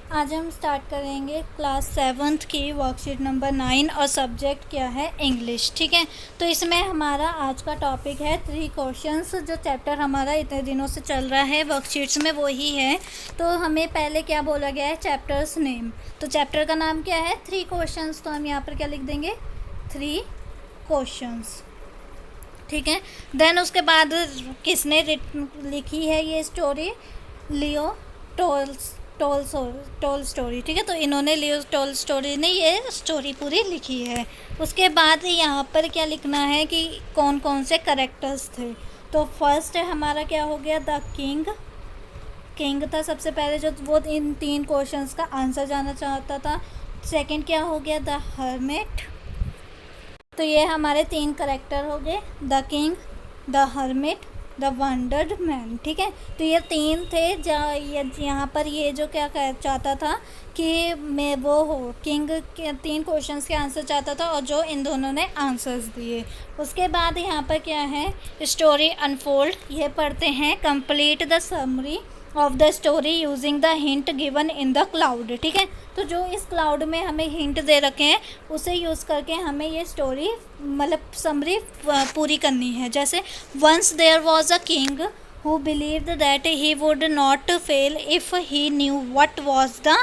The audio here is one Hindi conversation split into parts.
आज हम स्टार्ट करेंगे क्लास 7th की वर्कशीट नंबर 9 और सब्जेक्ट क्या है इंग्लिश। ठीक है, तो इसमें हमारा आज का टॉपिक है 3 क्वेश्चंस। जो चैप्टर हमारा इतने दिनों से चल रहा है वर्कशीट्स में वही है। तो हमें पहले क्या बोला गया है, चैप्टर्स नेम। तो चैप्टर का नाम क्या है, 3 क्वेश्चंस। तो हम यहाँ पर क्या लिख देंगे, 3 क्वेश्चंस। ठीक है, देन उसके बाद किसने लिखी है ये स्टोरी, लियो टोल स्टोरी। ठीक है, तो इन्होंने लियो टोल स्टोरी ने ये स्टोरी पूरी लिखी है। उसके बाद यहाँ पर क्या लिखना है कि कौन कौन से कैरेक्टर्स थे। तो फर्स्ट हमारा क्या हो गया, द किंग था सबसे पहले, जो वो इन 3 क्वेश्चंस का आंसर जानना चाहता था। सेकंड क्या हो गया, द हर्मिट। तो ये हमारे 3 कैरेक्टर हो गए, the king, the hermit, the wondered man. ठीक है, तो ये 3 थे। यहाँ पर ये जो क्या चाहता था कि मैं वो हो, किंग के 3 क्वेश्चंस के आंसर चाहता था और जो इन दोनों ने आंसर्स दिए। उसके बाद यहाँ पर क्या है, स्टोरी अनफोल्ड। ये पढ़ते हैं, complete the summary of the story using the hint given in the cloud. ठीक है, तो जो इस क्लाउड में हमें हिंट दे रखे हैं उसे यूज़ करके हमें ये स्टोरी मतलब समरी पूरी करनी है। जैसे once there was a king who believed that he would not fail if he knew what was the,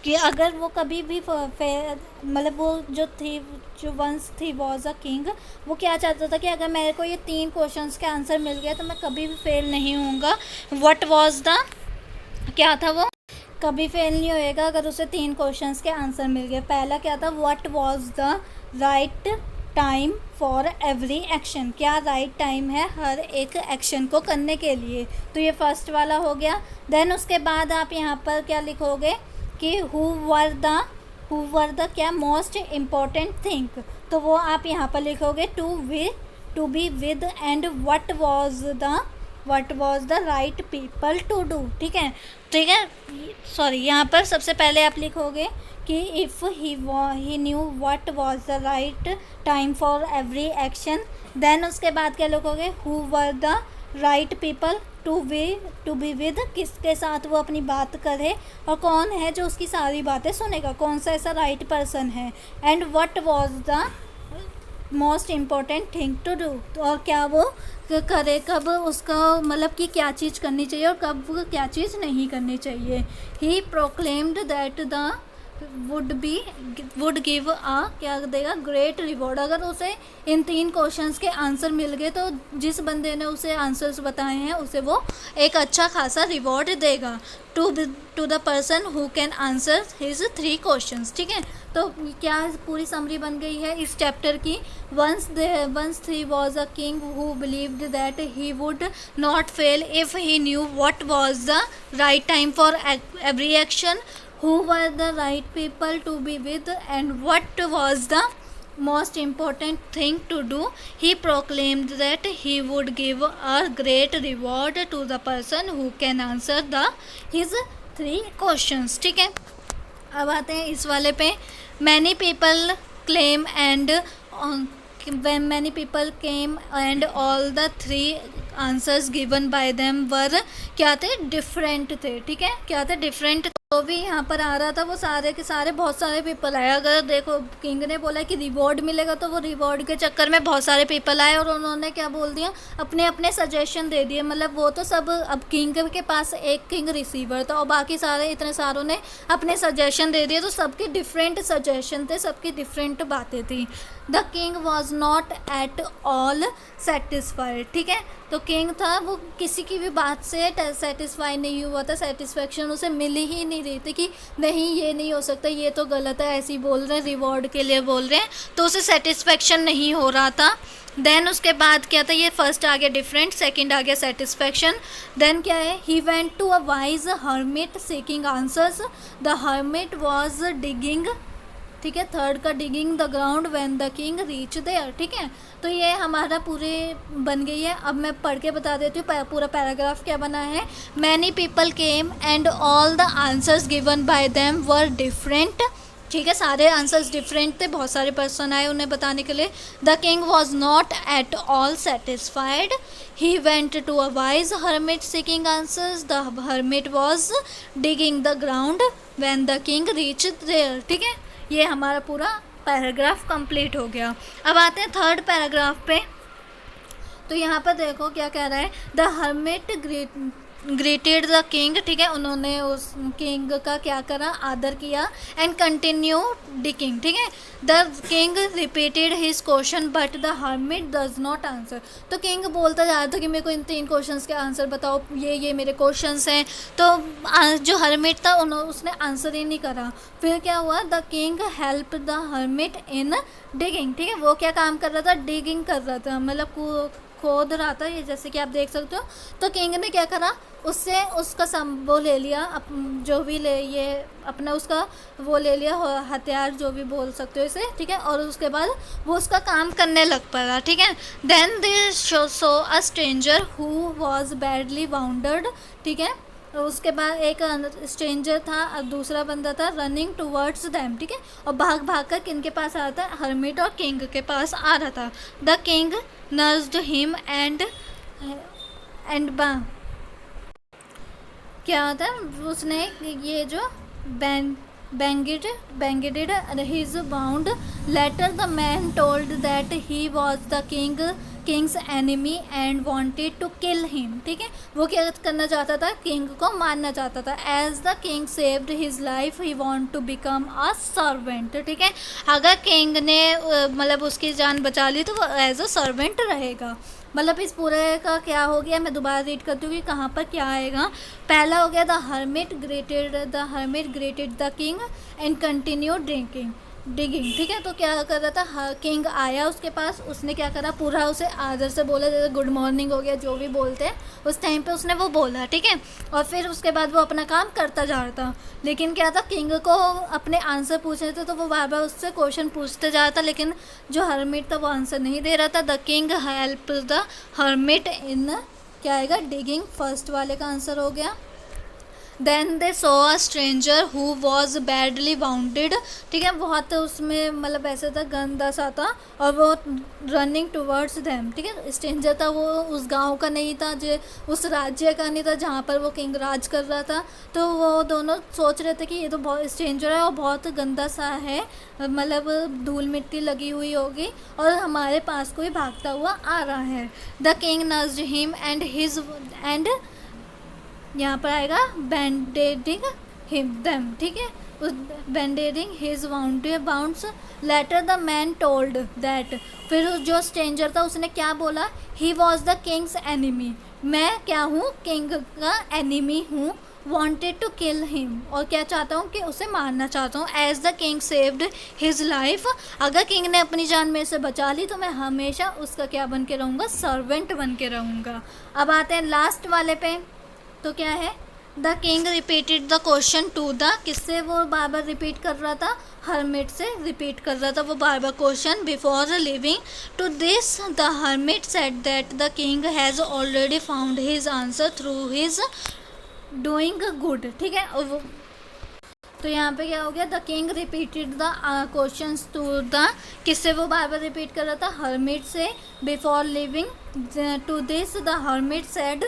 कि अगर वो कभी भी मतलब वो जो वंस थी वॉज अ किंग, वो क्या चाहता था कि अगर मेरे को ये 3 क्वेश्चंस के आंसर मिल गया तो मैं कभी भी फेल नहीं होऊंगा। व्हाट वॉज द, क्या था वो, कभी फेल नहीं होएगा अगर उसे 3 क्वेश्चंस के आंसर मिल गए। पहला क्या था, what was the right time for every action. क्या राइट टाइम है हर एक एक्शन को करने के लिए, तो ये फर्स्ट वाला हो गया। देन उसके बाद आप यहाँ पर क्या लिखोगे कि हु वर द क्या मोस्ट इम्पॉर्टेंट थिंग, तो वो आप यहाँ पर लिखोगे to be with and what was the right people to do. ठीक है, सॉरी, यहाँ पर सबसे पहले आप लिखोगे कि if he knew what was the right time for every action. Then उसके बाद क्या लिखोगे, who were the right people to be with, किसके साथ वो अपनी बात करे और कौन है जो उसकी सारी बातें सुनेगा, कौन सा ऐसा राइट पर्सन है। And what was the most important thing to do, और क्या वो करे, कब उसका मतलब कि क्या चीज़ करनी चाहिए और कब क्या चीज़ नहीं करनी चाहिए। He proclaimed that the would give a, क्या देगा, ग्रेट रिवॉर्ड। अगर उसे इन 3 क्वेश्चंस के आंसर मिल गए तो जिस बंदे ने उसे आंसर्स बताए हैं उसे वो एक अच्छा खासा रिवॉर्ड देगा to the person who can answer his 3 questions. ठीक है, तो क्या पूरी समरी बन गई है इस चैप्टर की। Once he was a king who believed that he would not fail if he knew what was the right time for every action, who were the right people to be with and what was the most important thing to do. He proclaimed that he would give a great reward to the person who can answer his 3 questions. ठीक है, अब आते हैं इस वाले पे। many people claim and when many people came and all the 3 answers given by them were क्या थे, डिफरेंट थे। ठीक है, क्या थे, डिफरेंट। तो भी यहाँ पर आ रहा था वो सारे के सारे बहुत सारे पीपल आए। अगर देखो किंग ने बोला कि रिवॉर्ड मिलेगा तो वो रिवॉर्ड के चक्कर में बहुत सारे पीपल आए और उन्होंने क्या बोल दिया, अपने अपने सजेशन दे दिए। मतलब वो तो सब, अब किंग के पास एक किंग रिसीवर था और बाकी सारे इतने सारों ने अपने सजेशन दे दिए, तो सबके डिफरेंट सजेशन थे, सबकी डिफरेंट बातें थी। The king was not at all satisfied. ठीक है, तो किंग था वो किसी की भी बात से सेटिस्फाई नहीं हुआ था, सेटिस्फेक्शन उसे मिल ही नहीं रही थी कि नहीं ये नहीं हो सकता, ये तो गलत है, ऐसे ही बोल रहे हैं, रिवॉर्ड के लिए बोल रहे हैं, तो उसे सेटिस्फेक्शन नहीं हो रहा था। देन उसके बाद क्या था, ये फर्स्ट आ गया डिफरेंट, सेकंड आ गया सेटिस्फेक्शन। देन क्या है, he went to a wise hermit seeking answers, the hermit was digging. ठीक है, थर्ड का digging the ground when the king reach there. ठीक है, तो ये हमारा पूरे बन गई है। अब मैं पढ़ के बता देती हूँ पूरा पैराग्राफ क्या बना है। Many people came and all the answers given by them were different ठीक है, सारे आंसर्स डिफरेंट थे, बहुत सारे पर्सन आए उन्हें बताने के लिए। The king was not at all satisfied, he went to a wise hermit seeking answers, the hermit was digging the ground when the king reach there. ठीक है, ये हमारा पूरा पैराग्राफ कंप्लीट हो गया। अब आते हैं थर्ड पैराग्राफ पे। तो यहाँ पर देखो क्या कह रहा है, the hermit greeted the king. ठीक है, उन्होंने उस किंग का क्या करा, आदर किया। And continue डिकिंग। ठीक है, the king repeated his question but the hermit does not answer. तो किंग बोलता जा रहा था कि मेरे को इन 3 क्वेश्चंस के आंसर बताओ, ये मेरे क्वेश्चंस हैं। तो जो हर्मिट था उसने आंसर ही नहीं करा। फिर क्या हुआ, the king help the hermit in digging. ठीक है, वो क्या काम कर रहा था, डिगिंग कर रहा था, मतलब खोद रहा था, ये जैसे कि आप देख सकते हो। तो किंग ने क्या करा, उससे उसका वो ले लिया, जो भी ले ये अपना उसका वो ले लिया, हथियार जो भी बोल सकते हो इसे। ठीक है, और उसके बाद वो उसका काम करने लग पड़ा। ठीक है, then they saw a stranger who was badly wounded. ठीक है, उसके बाद एक स्ट्रेंजर था और दूसरा बंदा था रनिंग टूवर्ड्स दैम। ठीक है, और भाग भाग कर किन के पास आ रहा था, हर्मिट और किंग के पास आ रहा था। The king nursed him and क्या होता है, उसने ये जो bandaged his wound later the man told that he was the king's enemy and wanted to kill him. ठीक है, वो क्या करना चाहता था, किंग को मारना चाहता था। As the king saved his life he want to become a servant. ठीक है, अगर किंग ने मतलब उसकी जान बचा ली तो वो एज अ सर्वेंट रहेगा। मतलब इस पूरे का क्या हो गया, मैं दोबारा रीड करती हूँ कि कहाँ पर क्या आएगा। पहला हो गया, the hermit greeted the king and continue digging. ठीक है, तो क्या कर रहा था, किंग आया उसके पास, उसने क्या करा, पूरा उसे आदर से बोला, जैसे गुड मॉर्निंग हो गया, जो भी बोलते हैं उस टाइम पे उसने वो बोला। ठीक है, और फिर उसके बाद वो अपना काम करता जा रहा था। लेकिन क्या था, किंग को अपने आंसर पूछने थे तो वो बार बार उससे क्वेश्चन पूछते जा रहा था, लेकिन जो हर्मिट था वो आंसर नहीं दे रहा था। The king help the hermit in क्या आएगा, डिगिंग। फर्स्ट वाले का आंसर हो गया। Then they saw a stranger who was badly wounded. ठीक है, बहुत उसमें मतलब ऐसा था, गंदा सा था, और वो रनिंग टूवर्ड्स देम। ठीक है, स्ट्रेंजर था, वो उस गांव का नहीं था, जो उस राज्य का नहीं था जहाँ पर वो किंग राज कर रहा था। तो वो दोनों सोच रहे थे कि ये तो बहुत स्ट्रेंजर है और बहुत गंदा सा है, मतलब धूल मिट्टी लगी हुई होगी और हमारे पास कोई भागता हुआ आ रहा है। The king nursed him and यहाँ पर आएगा बैंडेडिंग हिम देम। ठीक है, उस bandaging his wounds later the man told that. फिर जो स्ट्रेंजर था उसने क्या बोला, he was the king's enemy, मैं क्या हूँ, किंग का एनिमी हूँ। wanted to kill him, और क्या चाहता हूँ कि उसे मारना चाहता हूँ। As the king saved his life, अगर किंग ने अपनी जान मेरे से बचा ली तो मैं हमेशा उसका क्या बन के रहूँगा, सर्वेंट बन के रहूँगा। अब आते हैं लास्ट वाले पे। तो क्या है, the king repeated the question to the, किससे वो बार बार रिपीट कर रहा था, हर्मिट से रिपीट कर रहा था वो बार बार question. Before living to this the hermit said that the king has already found his answer through his doing good. ठीक है, और तो यहाँ पे क्या हो गया, the king repeated the questions to the, किससे वो बार बार रिपीट कर रहा था, हर्मिट से। Before living to this the hermit said,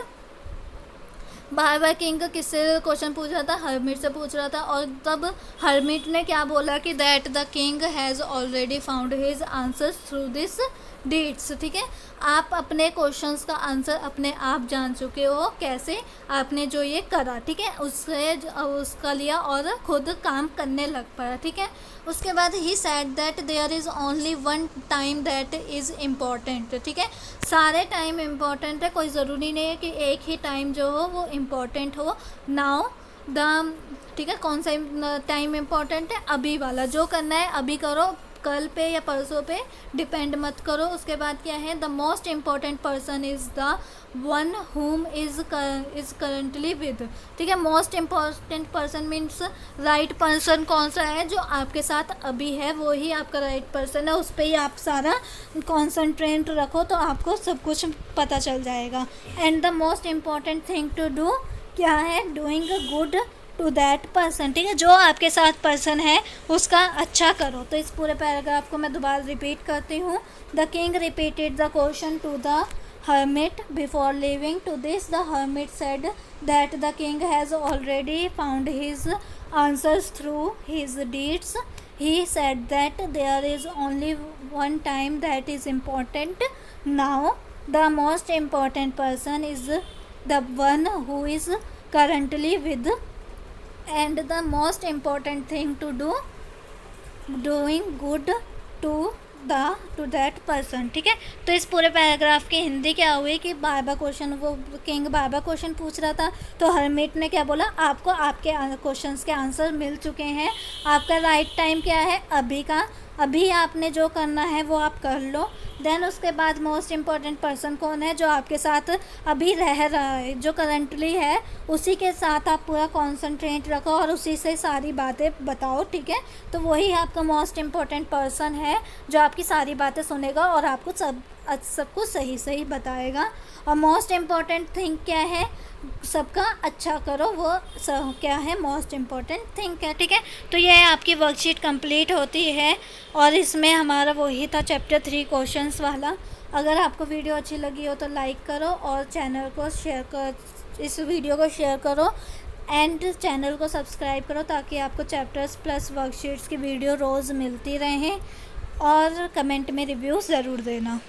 बार बार किंग किससे क्वेश्चन पूछ रहा था, हर्मिट से पूछ रहा था। और तब हर्मिट ने क्या बोला कि that the king has already found his answer through this deeds. ठीक है, आप अपने क्वेश्चंस का आंसर अपने आप जान चुके हो, कैसे आपने जो ये करा। ठीक है, उसका लिया और खुद काम करने लग पड़ा। ठीक है, उसके बाद he said that there is only one time that is important. ठीक है, सारे टाइम इम्पॉर्टेंट है, कोई ज़रूरी नहीं है कि एक ही टाइम जो हो वो इम्पॉर्टेंट हो। नाउ द, ठीक है, कौन सा टाइम इम्पॉर्टेंट है, अभी वाला, जो करना है अभी करो, कल पे या परसों पे डिपेंड मत करो। उसके बाद क्या है, the most important person is the one हुम इज़ करंटली विद। ठीक है, most important person means right person कौन सा है, जो आपके साथ अभी है वो ही आपका राइट पर्सन है, उस पर ही आप सारा कॉन्सेंट्रेट रखो तो आपको सब कुछ पता चल जाएगा। And the most important thing to do क्या है, doing good to that person, ठीक है, जो आपके साथ पर्सन है उसका अच्छा करो। तो इस पूरे पैराग्राफ को मैं दोबारा रिपीट करती हूँ। The king repeated the question to the hermit before leaving. To this the hermit said that the king has already found his answers through his deeds. He said that there is only one time that is important now. The most important person is the one who is currently with, and the most important thing to do doing good to that person, ठीक है। तो इस पूरे पैराग्राफ की हिंदी क्या हुई कि बार बार क्वेश्चन, वो किंग बार बार क्वेश्चन पूछ रहा था, तो हरमिट ने क्या बोला, आपको आपके क्वेश्चंस के आंसर मिल चुके हैं, आपका राइट टाइम क्या है, अभी का, अभी आपने जो करना है वो आप कर लो। देन उसके बाद मोस्ट इम्पॉर्टेंट पर्सन कौन है, जो आपके साथ अभी रह रहा है, जो करंटली है, उसी के साथ आप पूरा कॉन्सेंट्रेट रखो और उसी से सारी बातें बताओ, ठीक है। तो वही आपका मोस्ट इम्पॉर्टेंट पर्सन है जो आपकी सारी बातें सुनेगा और आपको सब कुछ सही सही बताएगा। और मोस्ट इम्पॉर्टेंट थिंग क्या है, सबका अच्छा करो, वो सब क्या है, मोस्ट इम्पॉर्टेंट थिंग है, ठीक है। तो ये आपकी वर्कशीट कंप्लीट होती है और इसमें हमारा वही था चैप्टर 3 क्वेश्चंस वाला। अगर आपको वीडियो अच्छी लगी हो तो लाइक करो और चैनल को शेयर कर, इस वीडियो को शेयर करो एंड चैनल को सब्सक्राइब करो ताकि आपको चैप्टर्स प्लस वर्कशीट्स की वीडियो रोज़ मिलती रहें। और कमेंट में रिव्यू ज़रूर देना।